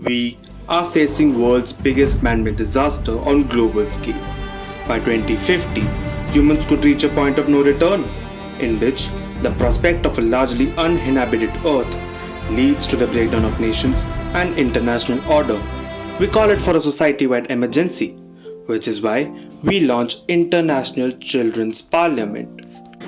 We are facing world's biggest man-made disaster on global scale. By 2050, humans could reach a point of no return, in which the prospect of a largely uninhabited Earth leads to the breakdown of nations and international order. We call it for a society-wide emergency, which is why we launch International Children's Parliament.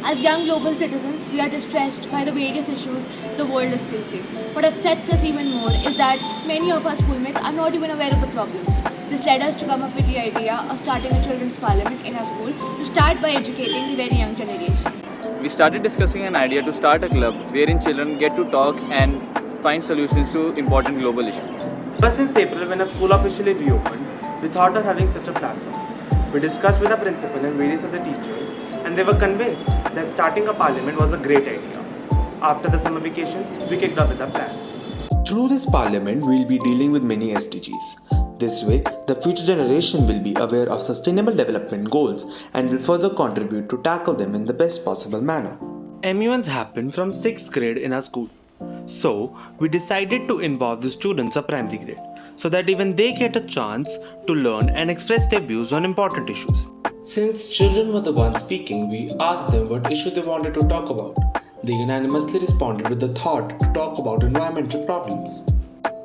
As young global citizens, we are distressed by the various issues the world is facing. What upsets us even more is that many of our schoolmates are not even aware of the problems. This led us to come up with the idea of starting a children's parliament in our school to start by educating the very young generation. We started discussing an idea to start a club wherein children get to talk and find solutions to important global issues. But since April, when our school officially reopened, we thought of having such a platform. We discussed with our principal and various other teachers, and they were convinced that starting a parliament was a great idea. After the summer vacations, we kicked off with a plan. Through this parliament, we'll be dealing with many SDGs. This way, the future generation will be aware of sustainable development goals and will further contribute to tackle them in the best possible manner. MUNs happen from 6th grade in our school. So, we decided to involve the students of primary grade so that even they get a chance to learn and express their views on important issues. Since children were the ones speaking, we asked them what issue they wanted to talk about. They unanimously responded with the thought to talk about environmental problems.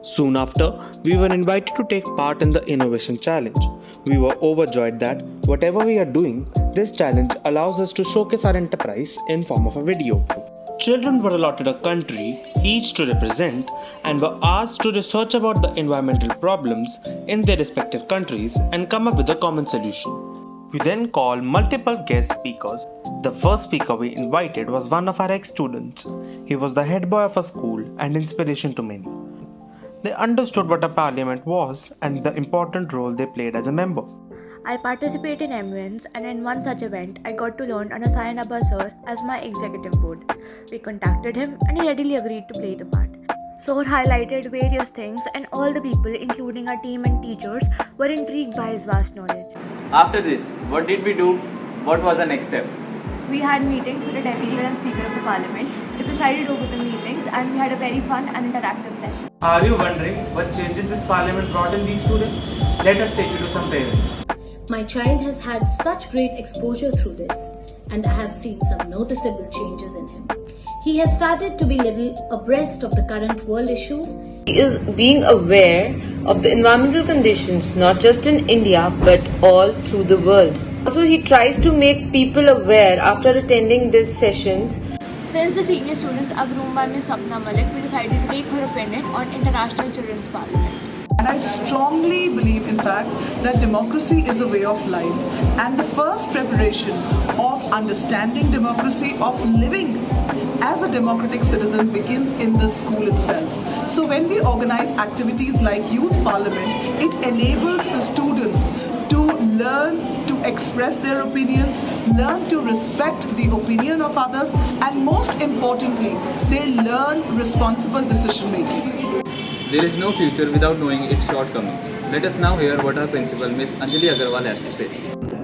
Soon after, we were invited to take part in the Innovation Challenge. We were overjoyed that whatever we are doing, this challenge allows us to showcase our enterprise in form of a video. Children were allotted a country, each to represent, and were asked to research about the environmental problems in their respective countries and come up with a common solution. We then called multiple guest speakers. The first speaker we invited was one of our ex-students. He was the head boy of a school and inspiration to many. They understood what a parliament was and the important role they played as a member. I participate in MUNs, and in one such event, I got to learn under Sayanaba sir as my executive board. We contacted him and he readily agreed to play the part. Sir highlighted various things and all the people, including our team and teachers, were intrigued by his vast knowledge. After this, what did we do? What was the next step? We had meetings with the deputy and speaker of the parliament. We presided over the meetings and we had a very fun and interactive session. Are you wondering what changes this parliament brought in these students? Let us take you to some parents. My child has had such great exposure through this, and I have seen some noticeable changes in him. He has started to be little abreast of the current world issues. He is being aware of the environmental conditions not just in India but all through the world. Also, he tries to make people aware after attending these sessions. Since the senior students are groomed by Ms. Sapna Malik, we decided to take her opinion on International Children's Parliament. And I strongly believe, in fact, that democracy is a way of life. And the first preparation of understanding democracy, of living as a democratic citizen, begins in the school itself. So when we organize activities like Youth Parliament, it enables the students to learn to express their opinions, learn to respect the opinion of others, and most importantly, they learn responsible decision making. There is no future without knowing its shortcomings. Let us now hear what our principal, Ms. Anjali Agarwal, has to say.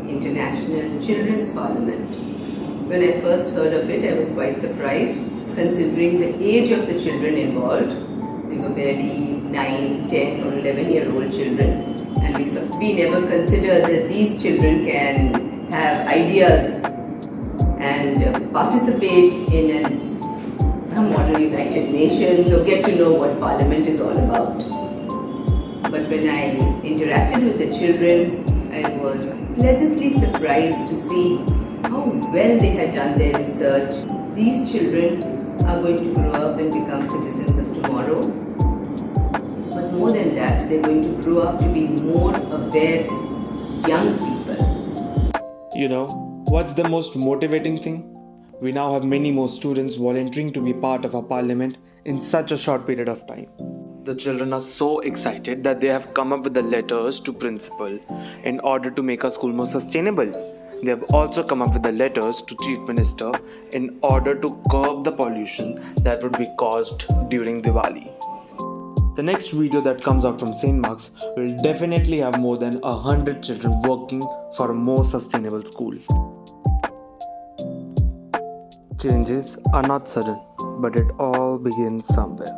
International Children's Parliament. When I first heard of it, I was quite surprised, considering the age of the children involved. They were barely 9, 10 or 11-year-old children, and we never considered that these children can have ideas and participate in a model United Nations or get to know what Parliament is all about. But when I interacted with the children, I was pleasantly surprised to see how well they had done their research. These children are going to grow up and become citizens of tomorrow. But more than that, they're going to grow up to be more aware young people. You know, what's the most motivating thing? We now have many more students volunteering to be part of our parliament in such a short period of time. The children are so excited that they have come up with the letters to principal in order to make our school more sustainable. They have also come up with the letters to Chief Minister in order to curb the pollution that would be caused during Diwali. The next video that comes out from St. Mark's will definitely have more than 100 children working for a more sustainable school. Changes are not sudden, but it all begins somewhere.